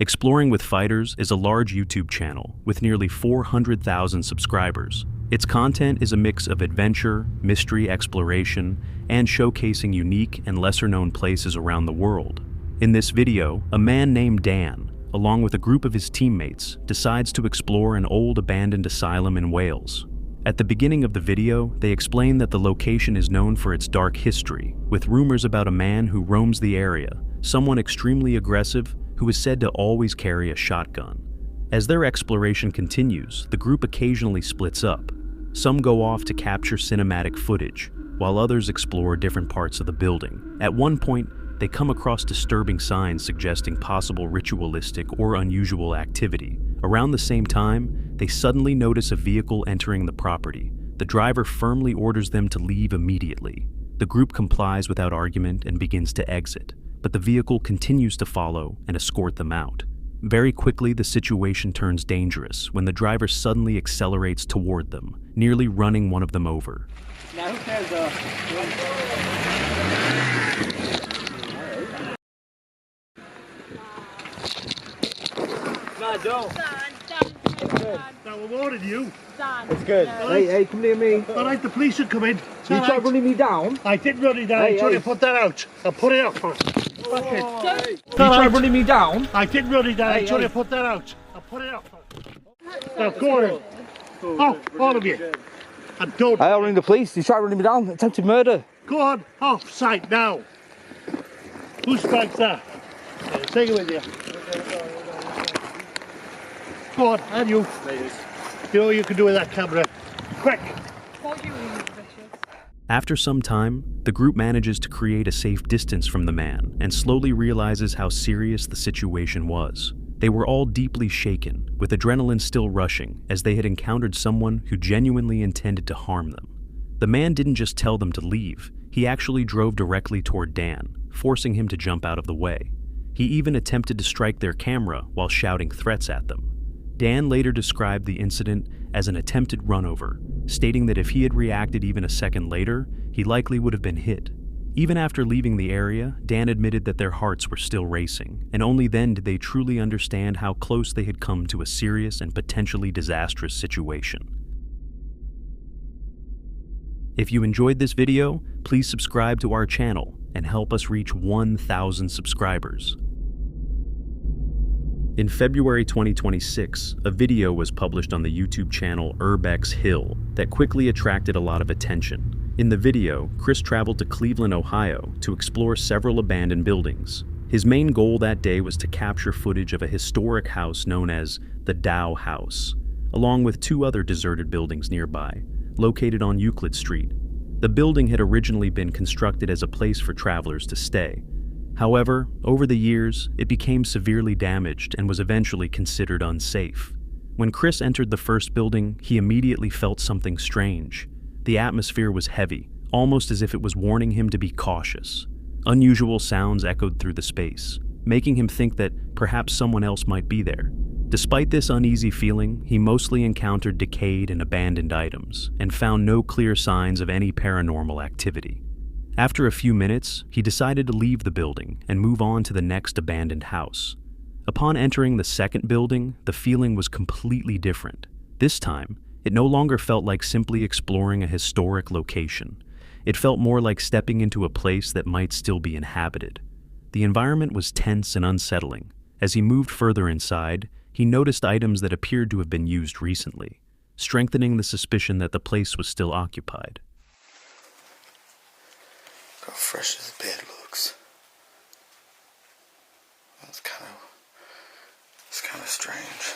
Exploring with Fighters is a large YouTube channel with nearly 400,000 subscribers. Its content is a mix of adventure, mystery exploration, and showcasing unique and lesser-known places around the world. In this video, a man named Dan, along with a group of his teammates, decides to explore an old abandoned asylum in Wales. At the beginning of the video, they explain that the location is known for its dark history, with rumors about a man who roams the area, someone extremely aggressive who is said to always carry a shotgun. As their exploration continues, the group occasionally splits up. Some go off to capture cinematic footage, while others explore different parts of the building. At one point, they come across disturbing signs suggesting possible ritualistic or unusual activity. Around the same time, they suddenly notice a vehicle entering the property. The driver firmly orders them to leave immediately. The group complies without argument and begins to exit, but the vehicle continues to follow and escort them out. Very quickly, the situation turns dangerous when the driver suddenly accelerates toward them, nearly running one of them over. Now who cares No, don't. Now, I warned you. It's good. Hey, come near me. All right, the police are coming. You tried running me down? I didn't run it down. I tried to put that out. I'll put it out first. You tried running me down? I didn't run it down. I tried to put that out. I'll put it out first. Now, go on. Oh, all of you. And don't. I'll ring the police. You tried running me down. Attempted murder. Go on, off site now. Whose bag's that? Take it with you. Go on, and you. You know what you can do with that camera. Quick. After some time, the group manages to create a safe distance from the man and slowly realizes how serious the situation was. They were all deeply shaken, with adrenaline still rushing, as they had encountered someone who genuinely intended to harm them. The man didn't just tell them to leave, he actually drove directly toward Dan, forcing him to jump out of the way. He even attempted to strike their camera while shouting threats at them. Dan later described the incident as an attempted runover, stating that if he had reacted even a second later, he likely would have been hit. Even after leaving the area, Dan admitted that their hearts were still racing, and only then did they truly understand how close they had come to a serious and potentially disastrous situation. If you enjoyed this video, please subscribe to our channel and help us reach 1,000 subscribers. In February 2026, a video was published on the YouTube channel Urbex Hill that quickly attracted a lot of attention. In the video, Chris traveled to Cleveland, Ohio to explore several abandoned buildings. His main goal that day was to capture footage of a historic house known as the Dow House, along with two other deserted buildings nearby, located on Euclid Street. The building had originally been constructed as a place for travelers to stay. However, over the years, it became severely damaged and was eventually considered unsafe. When Chris entered the first building, he immediately felt something strange. The atmosphere was heavy, almost as if it was warning him to be cautious. Unusual sounds echoed through the space, making him think that perhaps someone else might be there. Despite this uneasy feeling, he mostly encountered decayed and abandoned items and found no clear signs of any paranormal activity. After a few minutes, he decided to leave the building and move on to the next abandoned house. Upon entering the second building, the feeling was completely different. This time, it no longer felt like simply exploring a historic location. It felt more like stepping into a place that might still be inhabited. The environment was tense and unsettling. As he moved further inside, he noticed items that appeared to have been used recently, strengthening the suspicion that the place was still occupied. How fresh this bed looks. It's kind of strange.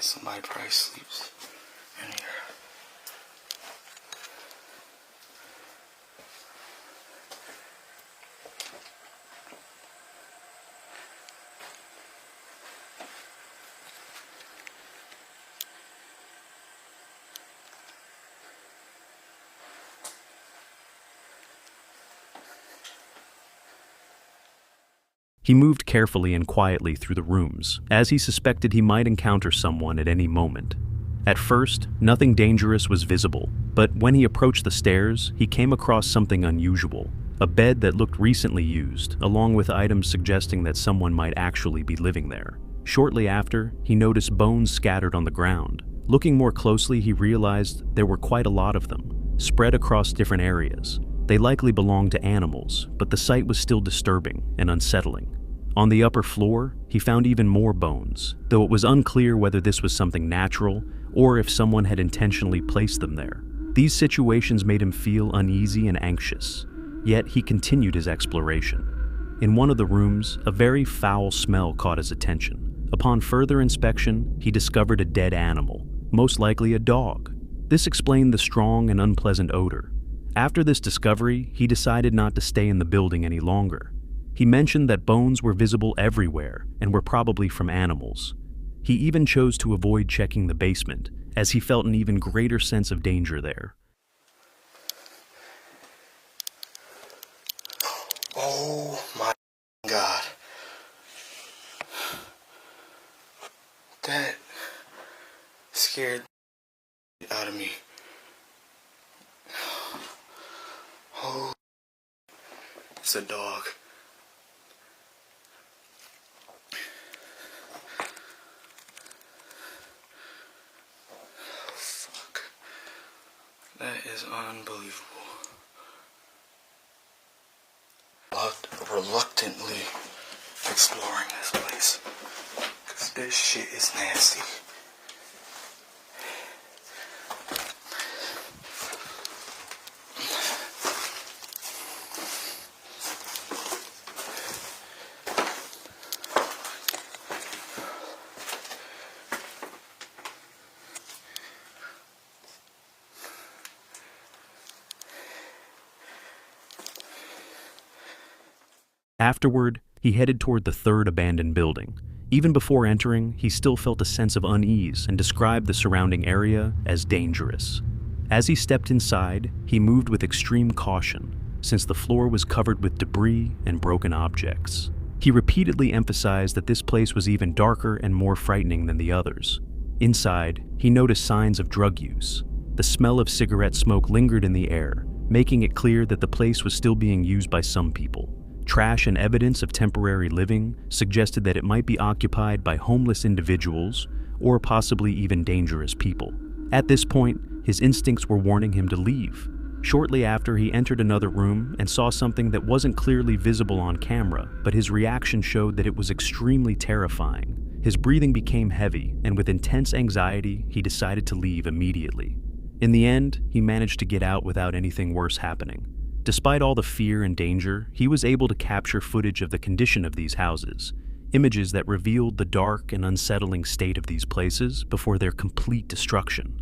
Somebody probably sleeps in here. He moved carefully and quietly through the rooms, as he suspected he might encounter someone at any moment. At first, nothing dangerous was visible, but when he approached the stairs, he came across something unusual. A bed that looked recently used, along with items suggesting that someone might actually be living there. Shortly after, he noticed bones scattered on the ground. Looking more closely, he realized there were quite a lot of them, spread across different areas. They likely belonged to animals, but the sight was still disturbing and unsettling. On the upper floor, he found even more bones, though it was unclear whether this was something natural or if someone had intentionally placed them there. These situations made him feel uneasy and anxious, yet he continued his exploration. In one of the rooms, a very foul smell caught his attention. Upon further inspection, he discovered a dead animal, most likely a dog. This explained the strong and unpleasant odor. After this discovery, he decided not to stay in the building any longer. He mentioned that bones were visible everywhere and were probably from animals. He even chose to avoid checking the basement, as he felt an even greater sense of danger there. Oh my God. That scared out of me. Oh, it's a dog. Oh, fuck. That is unbelievable. Reluctantly exploring this place, because this shit is nasty. Afterward, he headed toward the third abandoned building. Even before entering, he still felt a sense of unease and described the surrounding area as dangerous. As he stepped inside, he moved with extreme caution, since the floor was covered with debris and broken objects. He repeatedly emphasized that this place was even darker and more frightening than the others. Inside, he noticed signs of drug use. The smell of cigarette smoke lingered in the air, making it clear that the place was still being used by some people. Trash and evidence of temporary living suggested that it might be occupied by homeless individuals or possibly even dangerous people. At this point, his instincts were warning him to leave. Shortly after, he entered another room and saw something that wasn't clearly visible on camera, but his reaction showed that it was extremely terrifying. His breathing became heavy, and with intense anxiety, he decided to leave immediately. In the end, he managed to get out without anything worse happening. Despite all the fear and danger, he was able to capture footage of the condition of these houses, images that revealed the dark and unsettling state of these places before their complete destruction.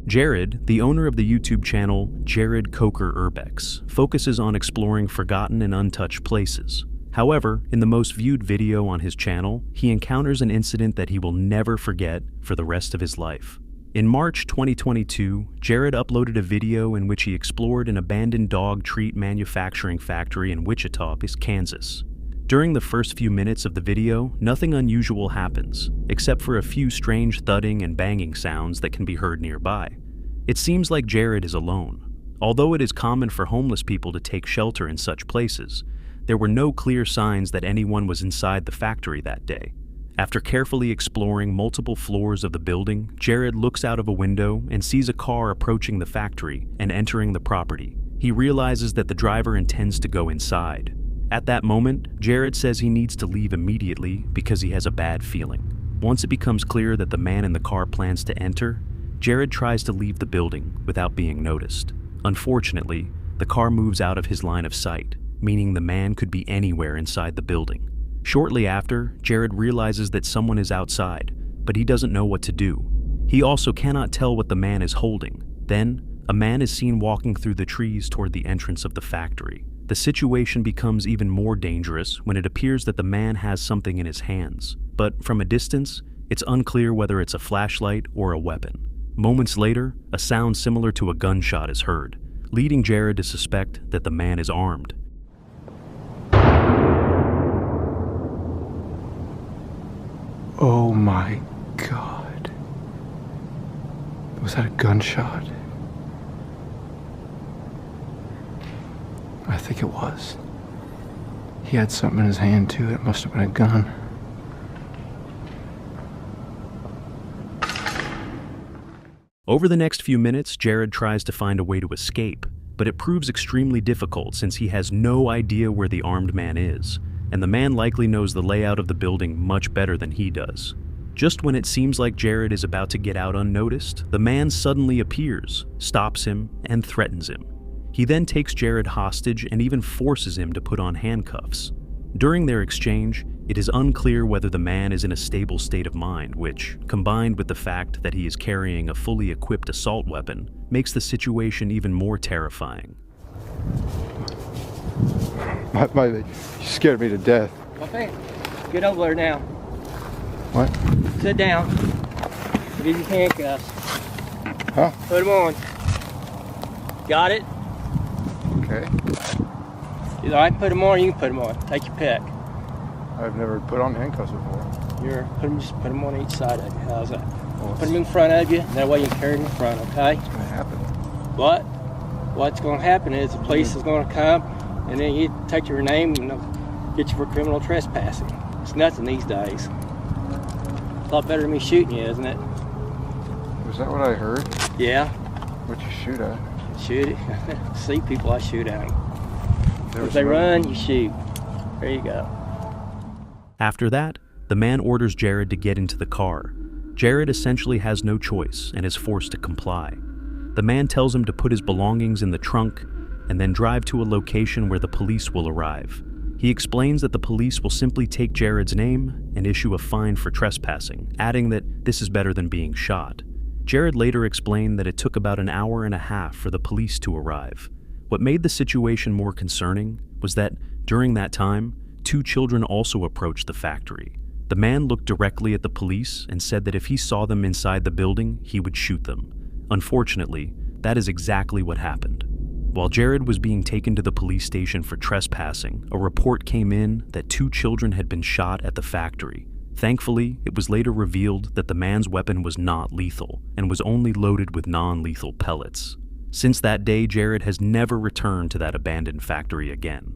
Jared, the owner of the YouTube channel Jared Coker Urbex, focuses on exploring forgotten and untouched places. However, in the most viewed video on his channel, he encounters an incident that he will never forget for the rest of his life. In March 2022, Jared uploaded a video in which he explored an abandoned dog treat manufacturing factory in Wichita, Kansas. During the first few minutes of the video, nothing unusual happens, except for a few strange thudding and banging sounds that can be heard nearby. It seems like Jared is alone. Although it is common for homeless people to take shelter in such places, there were no clear signs that anyone was inside the factory that day. After carefully exploring multiple floors of the building, Jared looks out of a window and sees a car approaching the factory and entering the property. He realizes that the driver intends to go inside. At that moment, Jared says he needs to leave immediately because he has a bad feeling. Once it becomes clear that the man in the car plans to enter, Jared tries to leave the building without being noticed. Unfortunately, the car moves out of his line of sight, meaning the man could be anywhere inside the building. Shortly after, Jared realizes that someone is outside, but he doesn't know what to do. He also cannot tell what the man is holding. Then, a man is seen walking through the trees toward the entrance of the factory. The situation becomes even more dangerous when it appears that the man has something in his hands, but from a distance, it's unclear whether it's a flashlight or a weapon. Moments later, a sound similar to a gunshot is heard. leading Jared to suspect that the man is armed. Oh my God. Was that a gunshot? I think it was. He had something in his hand too. It must have been a gun. Over the next few minutes, Jared tries to find a way to escape, but it proves extremely difficult since he has no idea where the armed man is, and the man likely knows the layout of the building much better than he does. Just when it seems like Jared is about to get out unnoticed, the man suddenly appears, stops him, and threatens him. He then takes Jared hostage and even forces him to put on handcuffs. During their exchange, it is unclear whether the man is in a stable state of mind, which, combined with the fact that he is carrying a fully equipped assault weapon, makes the situation even more terrifying. You scared me to death. Okay, get over there now. What? Sit down. I'll give you handcuffs. Huh? Put them on. Got it? Okay. Either I can put them on or you can put them on. Take your pick. I've never put on handcuffs before. Just put them on each side of you. How's that? Well, Put them in front of you, that way you can carry them in front, okay? what's gonna happen? But what's going to happen is the police is going to come and then you take your name and they'll get you for criminal trespassing. It's nothing these days. A lot better than me shooting you, isn't it? Was that what I heard? Yeah, What'd you shoot at? shoot it. See people, I shoot at them. There If was they no- run, you shoot. There you go. After that, the man orders Jared to get into the car. Jared essentially has no choice and is forced to comply. The man tells him to put his belongings in the trunk and then drive to a location where the police will arrive. He explains that the police will simply take Jared's name and issue a fine for trespassing, adding that this is better than being shot. Jared later explained that it took about an hour and a half for the police to arrive. What made the situation more concerning was that, during that time, 2 children also approached the factory. The man looked directly at the police and said that if he saw them inside the building, he would shoot them. Unfortunately, that is exactly what happened. While Jared was being taken to the police station for trespassing, a report came in that 2 children had been shot at the factory. Thankfully, it was later revealed that the man's weapon was not lethal and was only loaded with non-lethal pellets. Since that day, Jared has never returned to that abandoned factory again.